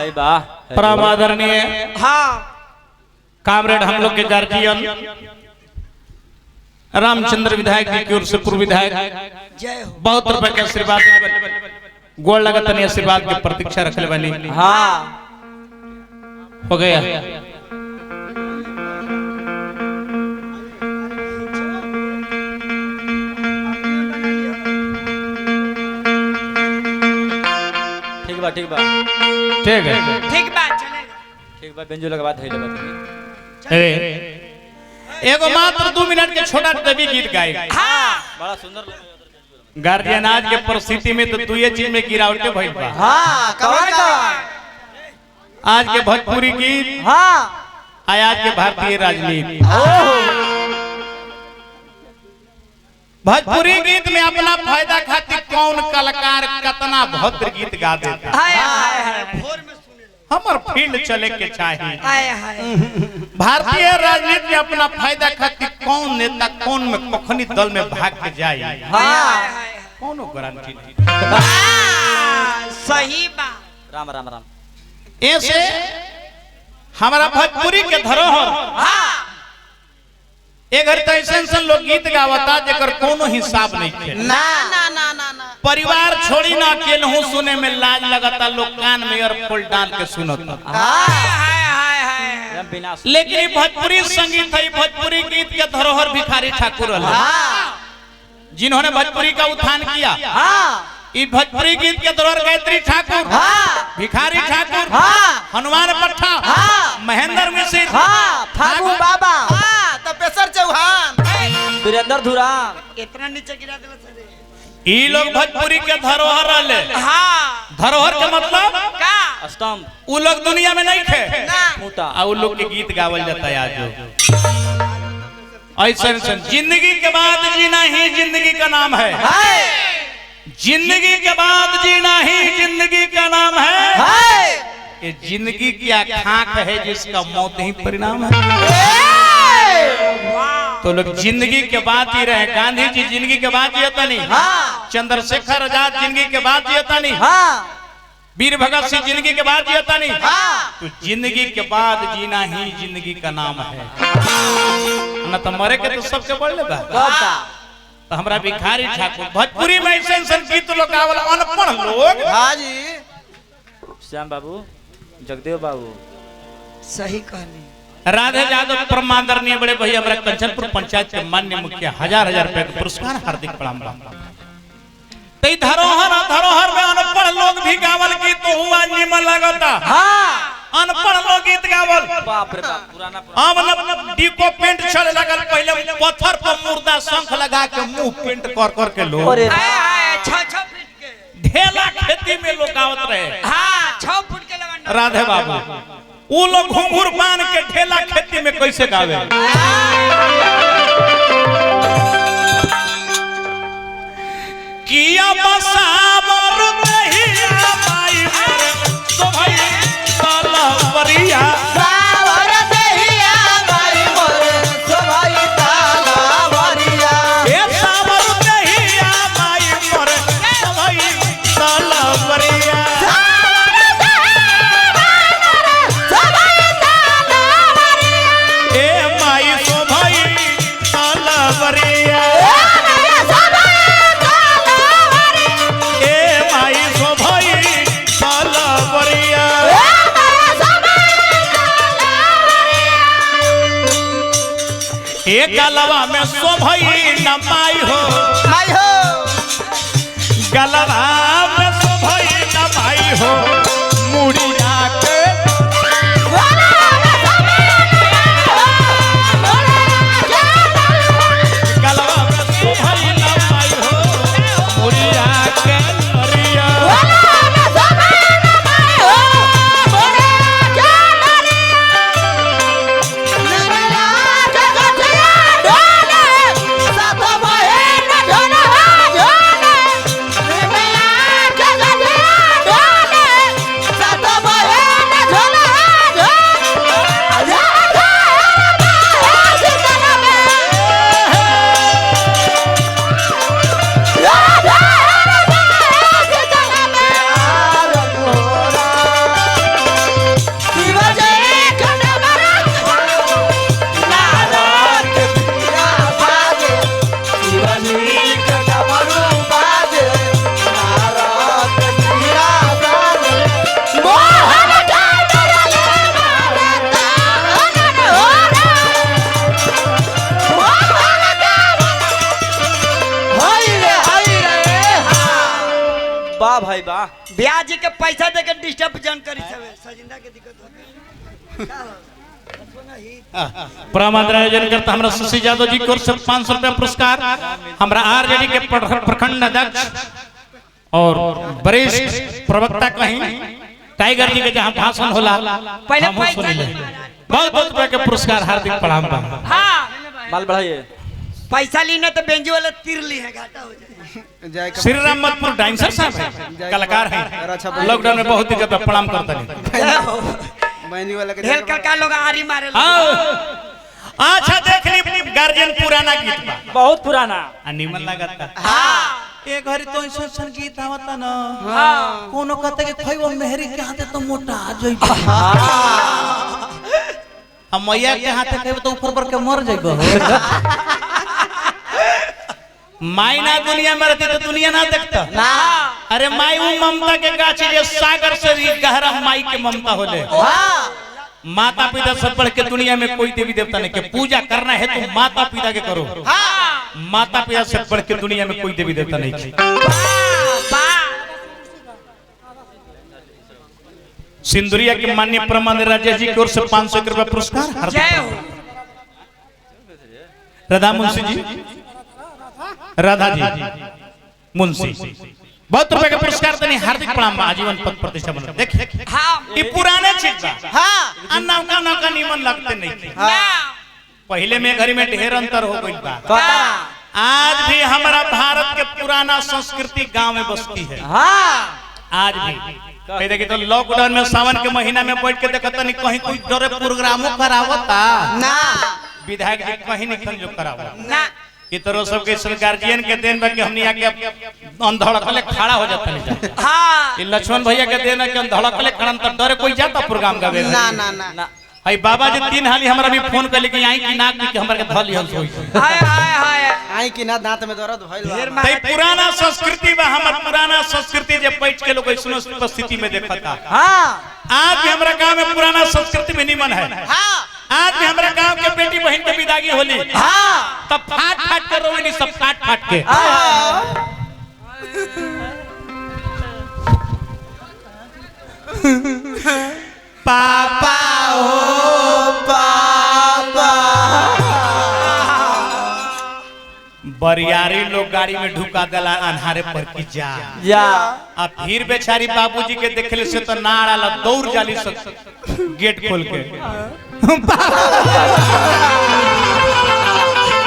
भाई वाह परम आदरणीय हाँ कामरेड हम लोग के गार्जियन रामचंद्र विधायक जी की ओर से पूर्व विधायक जय हो। बहुत रुपए के आशीर्वाद गोड़ लगत नहीं आशीर्वाद की प्रतीक्षा रखले वाली हाँ हो गया। ठीक बा ठीक बा ठीक है ठीक बात चलेगा। ठीक बा बेंजो लगा बात है अरे एगो मात्र 2 मिनट के छोटा देवी गीत गाए हाँ बड़ा सुंदर लगा। गार्जियन आज के परिस्थिति में तो दुए चीज में गिरावटे भइल बा। हाँ कौन कौन आज के भोजपुरी गीत हाँ आज के भारतीय राजनीति भोजपुरी गीत में अपना फायदा खातिर कौन कलाकार कितना भद्र गीत गा देता हाय हाय हाय भोर में सुने हमर फील्ड चले के चाहिए। हाय हाय भारतीय राजनीति में अपना फायदा खातिर कौन नेता कौन में कखनी दल में भाग के जाए हाँ कौन गारंटी नहीं। सही बात। राम राम राम ऐसे हमारा भोजपुरी के धरोहर हाँ एगर तो ऐसे लोग गीत गावता जेकर कोनो हिसाब नहीं थे। ना ना ना ना ना परिवार छोड़ी ना अकेले सुने में लाज लगता लोग कान में ईयरफोन डाल के सुनता। हाय हाय हाय हाय बिना लेकिन ये भोजपुरी संगीत है भोजपुरी गीत के धरोहर भिखारी ठाकुर है हाँ जिन्होंने भोजपुरी का उत्थान किया। हाँ ये भोजपुरी गीत के धरोहर गायत्री ठाकुर हाँ भिखारी ठाकुर हाँ हनुमान पट्टा हाँ महेंद्र मिश्र हाँ फागू बाबा हाँ तपेश्वर चौहान वीरेंद्र धुरान इतना नीचे गिरा दिला सर ये लोग भोजपुरी के धरोहर रहले। हाँ धरोहर का मतलब का स्तंभ वो लोग दुनिया में नहीं थे ना फूटा आ वो लोग के गीत गावल जाता है आज ऐसा जिंदगी के बाद जीना ही जिंदगी का नाम है। हाय जिंदगी के बाद जीना ही जिंदगी का नाम है। हाय ये जिंदगी क्या खाक है जिसका मौत ही परिणाम है। तो लोग जिंदगी के बाद जी रहे। गांधी जी जिंदगी के बाद जियता नहीं। हाँ चंद्रशेखर आजाद जिंदगी के बाद जियता नहीं। हाँ वीर भगत सिंह जिंदगी के बाद जियता नहीं। हाँ तो जिंदगी के बाद जीना ही जिंदगी का नाम है। न तो मरे के तो सबके बढ़ लेगा। तो हमारा भिखारी ठाकुर भोजपुरी में ऐसे गीत लोग गावल अनपढ़ लोग। हाँ जी श्याम बाबू जगदेव बाबू सही कहनी। राधे यादव परमादरणीय बड़े भैया हमारा कंचनपुर पंचायत के मान्य मुखिया 1000 रुपए का पुरस्कार हार्दिक प्रणाम। तो धरोहर में अनपढ़ लोग भी गावल गीत तो हुआ निमन लगता। हाँ अनपढ़ लोग गीत गावल बाप रे बाप पुराना अब डिको पेंट चले लगल। पहले पत्थर पर मुर्दा शंख लगा के मुंह पेंट कर कर के लोग अरे हाय हाय 6 फीट के ढेला खेती में लोग गावत रहे। हाँ 6 फुट के लवंडा राधे बाबू वो लोग घुंघरू बांध के ढेला खेती में कैसे गावे। किया बसावर दहिया माई तो भाई तलवरिया सावर दहिया माई मोर सोभाई तालावरिया ए सावर दहिया माई मोर तो भाई तलवरिया ए माई तो भाई तलवरिया ए माई तो भाई तलवरिया एक गलवा में शोभई नमाई हो माई हो गलवा में शोभई नमाई हो मुड़िया के गलवा में शोभई नमाई हो मुड़िया के नरिया ब्याह जी के पैसा दे के डिस्टर्ब जन करी सबे सजिंदा के दिक्कत होते प्रमाण आयोजन करता हमरा शशि यादव जी की ओर से 500 रुपया पुरस्कार, हमरा आरजेडी के प्रखंड अध्यक्ष और वरिष्ठ प्रवक्ता कहीं टाइगर जी के जहां भाषण होला पहले हम सुनिले बहुत बहुत रुपया के पुरस्कार हार्दिक प्रणाम बा। हां बाल बढ़ाइए। पैसा लीने तो बेंजी वाला तीर ली है घाटा हो जाए। श्री राम मतपुर डांसर साहब है, कलाकार है, लॉकडाउन में बहुत दिक्कत प्रणाम करता नहीं ढेर का लोग आरी मारे। अच्छा देख ली गार्जियन पुराना गीत बा, बहुत पुराना निमन लागता। हां ए घरी तो ऐसा संगीत आवता न, हां कोनो कहते के खइबो मेहरी के हाथे तो मोटा आ जइबो, हम मैया के हाथे खइबो तो ऊपर पर के मर जइबो। माई ना दुनिया में रहती तो दुनिया ना देखता ना। अरे माई वो ममता के गाछ जे सागर से भी गहरा माई के ममता होले। हां माता पिता से बढ़ के दुनिया में कोई देवी देवता नहीं, के पूजा करना है तो माता पिता के करो। हां माता पिता से बढ़ के दुनिया में कोई देवी देवता नहीं। सिंदुरिया के माननीय प्रमाण राजेश जी की ओर से 500 रुपया पुरस्कार। जय हो राधा मुंशी जी, राधा जी मुंशी बहुत रुपए का पुरस्कार देने हार्दिक प्रणाम। आजीवन पद प्रतिष्ठा बना देख। हां ये पुराने चीज बा। हां अन्ना का निमन लगते नहीं। ना पहले में घरी में ढेर अंतर हो गई बा। हां आज भी हमारा भारत के पुराना संस्कृति गांव में बसती है। हां आज भी कह देखिए तो लॉकडाउन में सावन के महीना में बैठ के देखता नहीं कहीं कोई डरे प्रोग्रामों करावता ना विधायक जी कहीं नहीं जो करावा ना ये तरह सबके गार्जियन के देन बा कि हमनी आके अंधड़कले खड़ा हो जाता नहीं। हां ये लक्ष्मण भैया के देन है कि अंधड़कले खड़ा तो डरे कोई जाता प्रोग्राम गावे। ना ना ना भाई बाबा जी 3 हाली हमरा भी फोन कर लेके आई कि नाक में के हमरा के धल हल होई। हाय हाय हाय आई कि ना दांत में दर्द भइल बा। भाई पुराना संस्कृति बा, हमर पुराना संस्कृति जे बैठ के लोग ऐसनो उपस्थिति में देखता। हां आज भी हमरा गांव में पुराना संस्कृति में निमन है। हां आज भी हमरा गांव के बेटी बहन के विदाई होली हां तब फाट फाट के रोवे नहीं, सब फाट फाट के। पापा ओ पापा बरियारी लोग गाड़ी में ढुका देला अन्हारे पर की जा या अब फिर बेचारी बाबूजी के देखले से तो नाड़ आला दौड़ जाली सब गेट खोल के।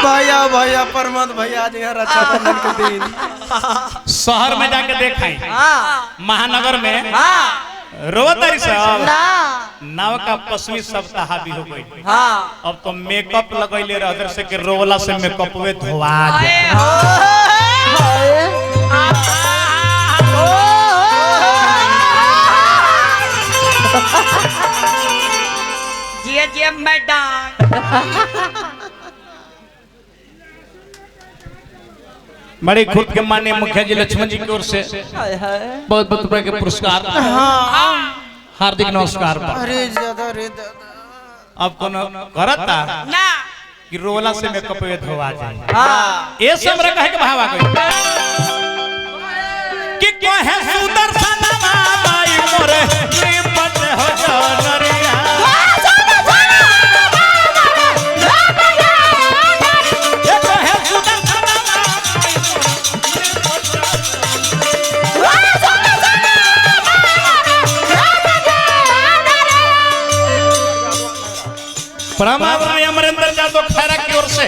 भैया भैया प्रमोद भैया आज यहाँ रक्षाबंधन के दिन शहर में जाके देखाई, हां महानगर में हां रोवतारी सब ना नाव का पश्चिमी सप्ताह भी हो गई। हां अब तो मेकअप लगैले रहदर से के रोवला से मेकअपवे धोआ जाए। जिए जिए मैडम बड़ी खुद के माननीय मुखिया जी लक्ष्मण जी की ओर से बहुत बहुत रुपए के पुरस्कार, हार्दिक नमस्कार। अरे ज्यादा रे दादा अब कोनो करता ना कि रोला से मेकअप वे धोआ जाए। हां ये सब हमरा कहे के भावा गई कि कहे सुदर्शन माई मोरे निपट हो जनरिया। ये कहे सुदर्शन प्रणाम अमरेंद्र यादव खैरा की ओर से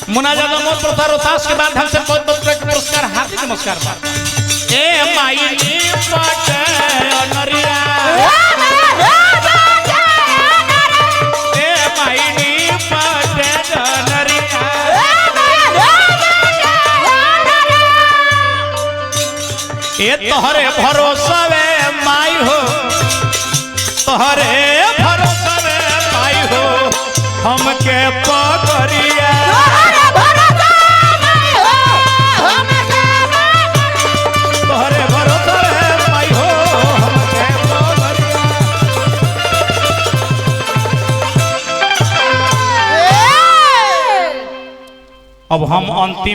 मुना यादव मोर प्रसार रोहतास के बाद हमसे बहुत बहुत पुरस्कार, हार्दिक नमस्कार। ए माई पट नरिया ए माई पट नरिया ए तोहरे भरोसा वे माई हो, तोहरे भरोसा वे माई हो हमके पकड़िया। तोहरे भरोसा वे माई हो हमके पकड़िया। अब हम अंतिम